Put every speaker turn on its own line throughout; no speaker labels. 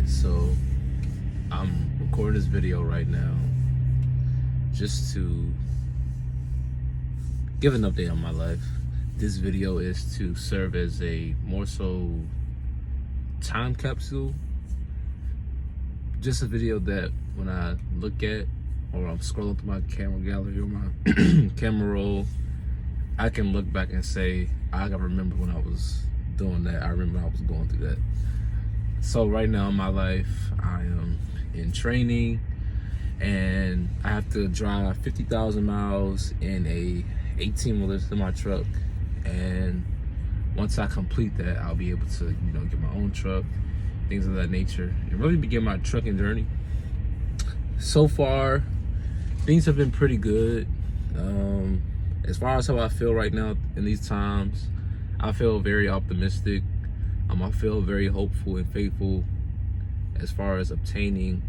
Alright, so I'm recording this video right now just to give an update on my life. This video is to serve as a more so time capsule. Just a video that when I look at or I'm scrolling through my camera gallery or my camera roll, I can look back and say, I can remember when I was doing that. I remember I was going through that. So right now in my life, I am in training and I have to drive 50,000 miles in a 18-wheeler semi truck. And once I complete that, I'll be able to, get my own truck, things of that nature, and really begin my trucking journey. So far, things have been pretty good. As far as how I feel right now in these times, I feel very optimistic. I feel very hopeful and faithful as far as obtaining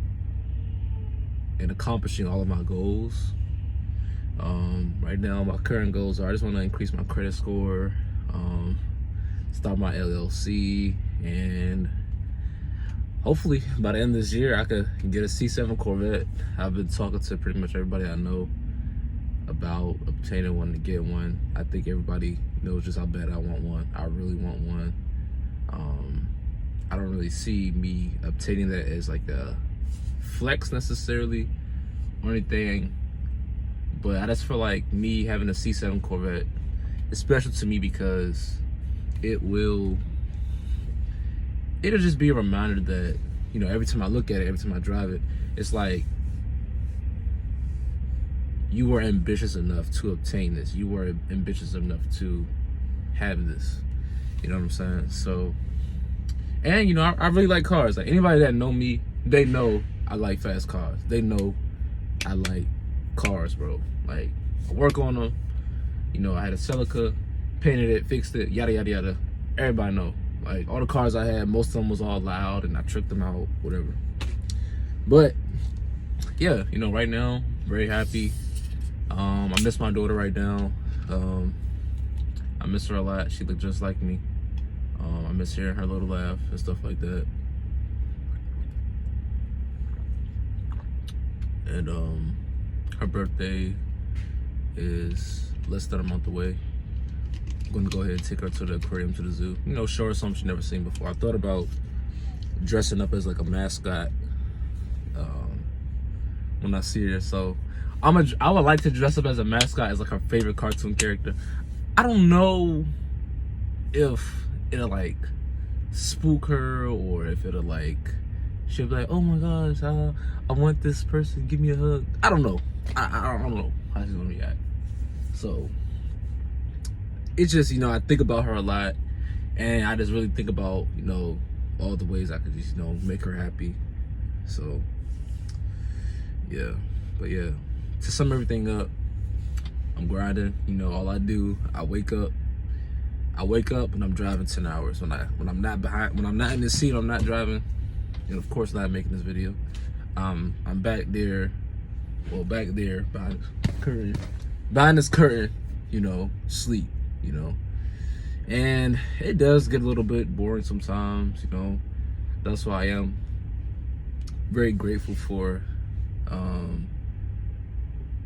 and accomplishing all of my goals. Right now, my current goals are I just want to increase my credit score, start my LLC, and hopefully by the end of this year, I could get a C7 Corvette. I've been talking to pretty much everybody I know about obtaining one, to get one. I think everybody knows just how bad I want one. I really want one. I don't really see me obtaining that as like a flex necessarily or anything, but I just feel like me having a C7 Corvette is special to me because it'll just be a reminder that, every time I look at it, every time I drive it, it's like you were ambitious enough to obtain this. You were ambitious enough to have this. You know what I'm saying? So, and I really like cars. Like anybody that know me, they know I like fast cars. They know I like cars, bro. Like I work on them. I had a Celica, painted it, fixed it, yada yada yada. Everybody know. Like all the cars I had, most of them was all loud, and I tricked them out, whatever. But yeah, right now, very happy. I miss my daughter right now. I miss her a lot. She looked just like me. I miss hearing her little laugh and stuff like that. And her birthday is less than a month away. I'm gonna go ahead and take her to the aquarium, to the zoo. Show her something she's never seen before. I thought about dressing up as like a mascot when I see her. So I would like to dress up as a mascot, as like her favorite cartoon character. I don't know if it'll like spook her or if it'll like she'll be like, oh my gosh, I want this person, give me a hug. I don't know. I don't know how she's gonna react. So it's just, I think about her a lot, and I just really think about, all the ways I could just, make her happy. So yeah, but yeah, to sum everything up, I'm grinding. All I do, I wake up and I'm driving 10 hours. When I'm not in the seat, I'm not driving, and of course not making this video. I'm back there behind this curtain, sleep, and it does get a little bit boring sometimes, That's why I am very grateful for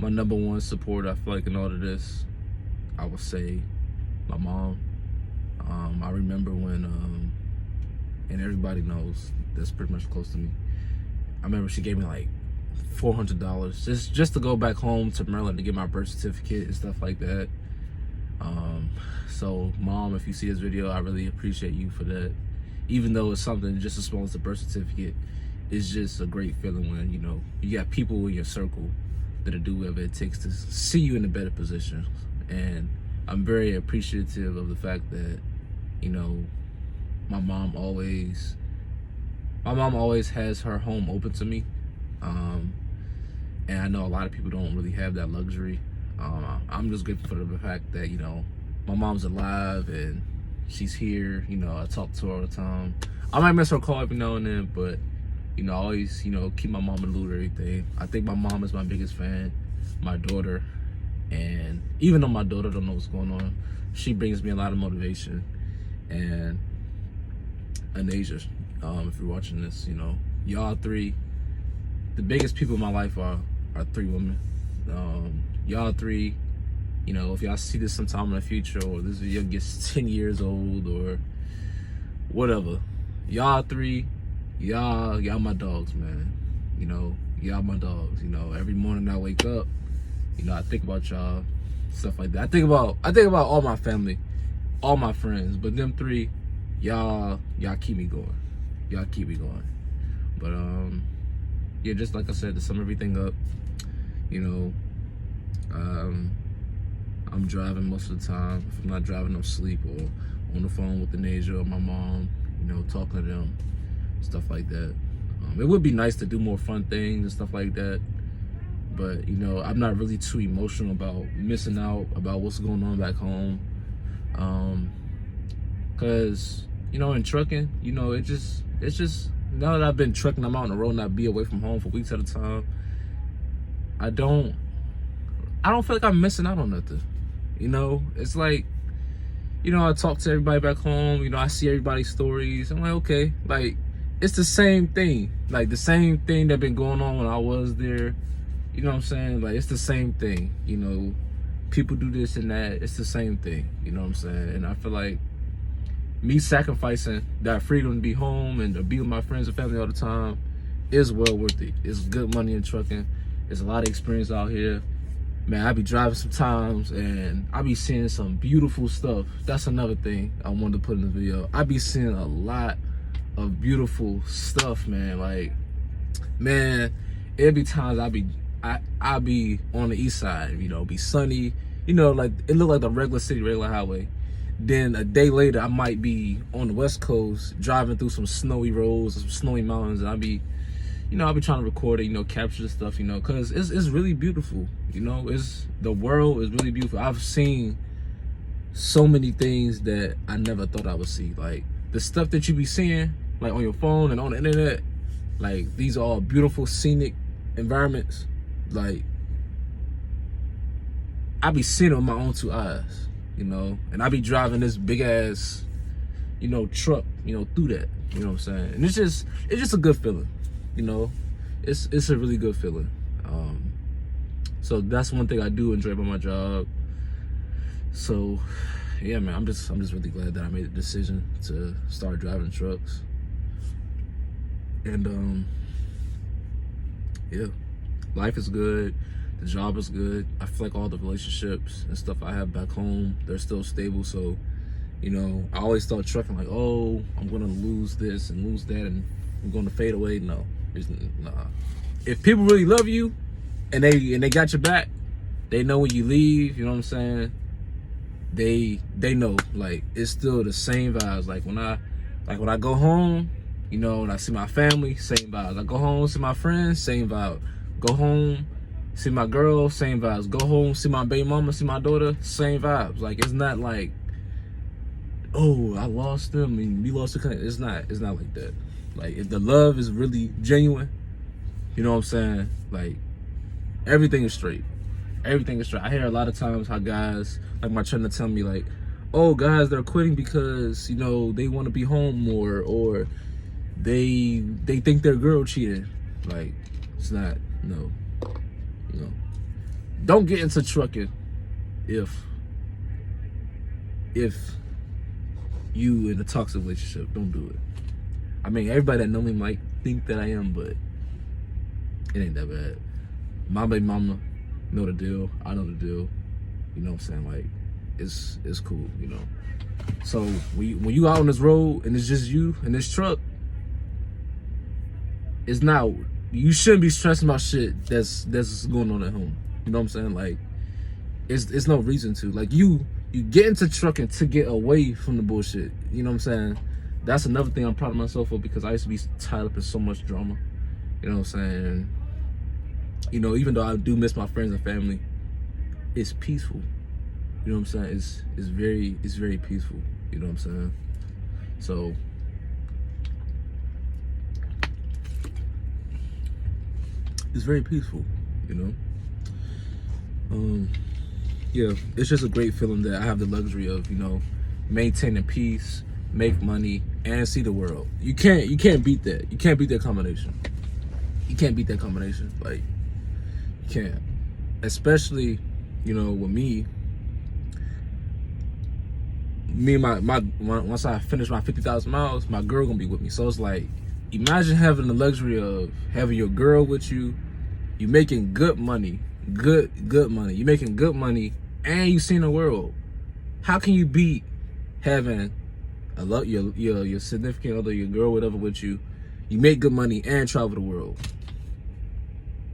my number one supporter. I feel like in all of this, I would say my mom. I remember when, and everybody knows that's pretty much close to me, I remember she gave me like $400 just to go back home to Maryland to get my birth certificate and stuff like that. So Mom, if you see this video, I really appreciate you for that. Even though it's something just as small as a birth certificate, it's just a great feeling when, you got people in your circle that'll do whatever it takes to see you in a better position. And I'm very appreciative of the fact that, my mom always has her home open to me. And I know a lot of people don't really have that luxury. I'm just grateful for the fact that, my mom's alive and she's here. I talk to her all the time. I might miss her call every now and then, but, I always, keep my mom in the loop of everything. I think my mom is my biggest fan, my daughter. And even though my daughter don't know what's going on, she brings me a lot of motivation and Anasia. if you're watching this, you know, y'all three, the biggest people in my life are three women. Y'all three, you know, if y'all see this sometime in the future, or this video gets 10 years old or whatever, y'all three, y'all my dogs, man. You know, y'all my dogs. You know, every morning I wake up, you know, I think about y'all, stuff like that. I think about all my family, all my friends, but them three, y'all keep me going. Y'all keep me going. But yeah, just like I said, to sum everything up, you know, I'm driving most of the time. If I'm not driving, I'm asleep or on the phone with Denasia or my mom, you know, talking to them, stuff like that. It would be nice to do more fun things and stuff like that, but you know, I'm not really too emotional about missing out about what's going on back home, cause you know, in trucking, you know, it's just now that I've been trucking, I'm out on the road and I be away from home for weeks at a time, I don't feel like I'm missing out on nothing. You know, it's like, you know, I talk to everybody back home, you know, I see everybody's stories. I'm like, okay, like, it's the same thing. Like, the same thing that been going on when I was there. You know what I'm saying? Like, it's the same thing. You know, people do this and that. It's the same thing. You know what I'm saying? And I feel like me sacrificing that freedom to be home and to be with my friends and family all the time is well worth it. It's good money in trucking. There's a lot of experience out here. Man, I be driving sometimes and I be seeing some beautiful stuff. That's another thing I wanted to put in the video. I be seeing a lot of beautiful stuff, man. Like, man, it be times I be on the east side, you know, be sunny, you know, like it look like the regular city, regular highway. Then a day later, I might be on the West Coast driving through some snowy roads or some snowy mountains, and I be, you know, I'll be trying to record it, you know, capture the stuff, you know, because it's really beautiful, you know, the world is really beautiful. I've seen so many things that I never thought I would see. Like, the stuff that you be seeing, like on your phone and on the internet, like, these are all beautiful, scenic environments. Like, I be seeing it with my own two eyes, you know, and I be driving this big ass, you know, truck, you know, through that, you know what I'm saying? And it's just a good feeling. You know, it's a really good feeling. So that's one thing I do enjoy about my job. So yeah, man, I'm just really glad that I made the decision to start driving trucks. And yeah, life is good, the job is good. I feel like all the relationships and stuff I have back home, they're still stable. So, you know, I always thought trucking like, oh, I'm gonna lose this and lose that and I'm gonna fade away. No. Nah. If people really love you and they got your back, they know when you leave, you know what I'm saying? They know, like, it's still the same vibes. Like when I go home, you know, and I see my family, same vibes. I go home, see my friends, same vibe. Go home, see my girl, same vibes. Go home, see my baby mama, see my daughter, same vibes. Like, it's not like, oh, I lost them and we lost the connection. It's not like that. Like, if the love is really genuine, you know what I'm saying? Like, everything is straight. Everything is straight. I hear a lot of times how guys, like my trainer tell me, like, oh, guys, they're quitting because, you know, they want to be home more, or they think their girl cheated. Like, it's not, no. Don't get into trucking if you in a toxic relationship. Don't do it. I mean, everybody that know me might think that I am, but it ain't that bad. My baby mama know the deal. I know the deal. You know what I'm saying? Like, it's cool, you know. So when you out on this road and it's just you and this truck, it's not, you shouldn't be stressing about shit that's going on at home. You know what I'm saying? Like, it's no reason to. Like, you get into trucking to get away from the bullshit. You know what I'm saying? That's another thing I'm proud of myself for, because I used to be tied up in so much drama. You know what I'm saying? You know, even though I do miss my friends and family, it's peaceful. You know what I'm saying? It's very peaceful. You know what I'm saying? So it's very peaceful, you know? Yeah, it's just a great feeling that I have the luxury of, you know, maintaining peace, make money, and see the world. You can't beat that. You can't beat that combination. You can't beat that combination. Like, you can't. Especially, you know, with me and my once I finish my 50,000 miles, my girl gonna be with me. So it's like, imagine having the luxury of having your girl with you. You making good money, good money. You making good money, and you seeing the world. How can you beat having your significant other, your girl, whatever, with you? You make good money and travel the world.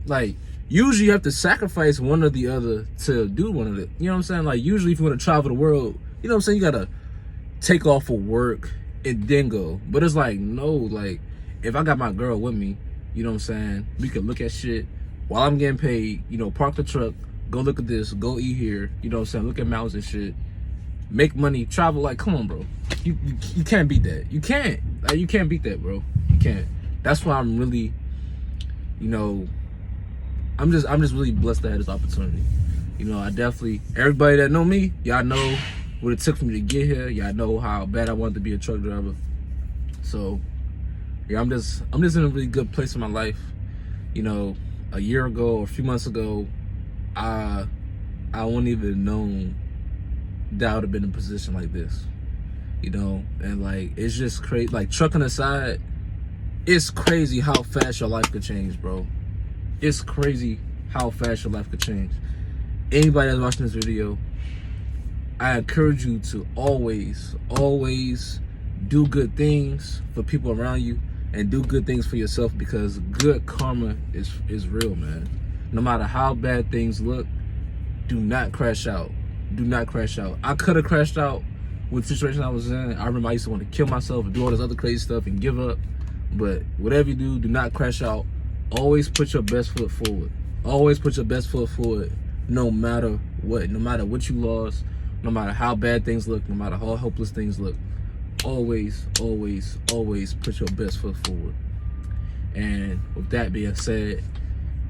Like, usually you have to sacrifice one or the other to do one of it. You know what I'm saying? Like, usually if you want to travel the world, you know what I'm saying, you gotta take off for work and then go. But it's like, no, like, if I got my girl with me, you know what I'm saying, we could look at shit while I'm getting paid, you know, park the truck, go look at this, go eat here, you know what I'm saying, look at mountains and shit, make money, travel. Like, come on, bro. You can't beat that. You can't. Like, you can't beat that, bro. You can't. That's why I'm really, you know, I'm just really blessed to have this opportunity. You know, I definitely, everybody that know me, y'all know what it took for me to get here. Y'all know how bad I wanted to be a truck driver. So, yeah, I'm just in a really good place in my life. You know, a year ago or a few months ago, I wouldn't even known that I would have been in a position like this. You know, and like, it's just crazy. Like, trucking aside, it's crazy how fast your life could change, bro. It's crazy how fast your life could change. Anybody that's watching this video, I encourage you to always do good things for people around you and do good things for yourself, because good karma is real, man. No matter how bad things look, do not crash out. Do not crash out. I could have crashed out with the situation I was in. I remember I used to want to kill myself and do all this other crazy stuff and give up. But whatever you do not crash out. Always put your best foot forward. Always put your best foot forward, no matter what. No matter what you lost, no matter how bad things look, no matter how hopeless things look. Always put your best foot forward. And with that being said,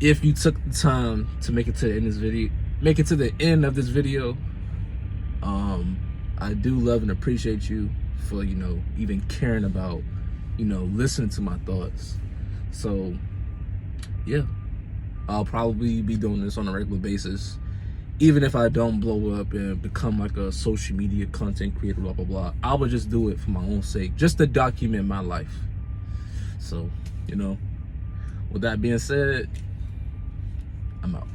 if you took the time to make it to the end of this video, I do love and appreciate you for, you know, even caring about, you know, listening to my thoughts. So, yeah, I'll probably be doing this on a regular basis, even if I don't blow up and become like a social media content creator, blah blah blah. I would just do it for my own sake, just to document my life. So, you know, with that being said, I'm out.